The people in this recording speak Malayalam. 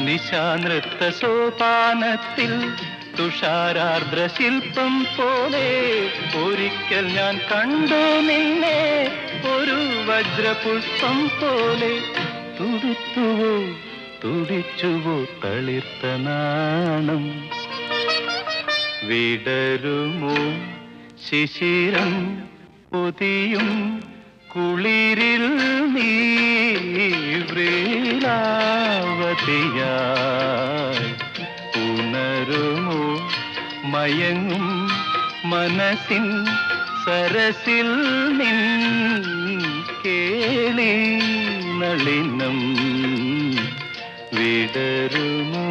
നിശാനൃത്ത സോപാനത്തിൽ തുഷാരാർദ്ര ശില്പം പോലെ ഒരിക്കൽ ഞാൻ കണ്ടു നിന്നെ ഒരു വജ്രപുഷ്പം പോലെ. തുടുത്തുവോ തുടിച്ചുവോ തളിർത്ത നാണം, വിടരുമോ ശിശിരം പൊതിയും കുളിരിൽ നീ വ്രീലാവതിയായി ഉണരുമോ മയങ്ങും മനസ്സിൻ സരസിൽ നിൻ കേളി നളിനം വിടരുമോ.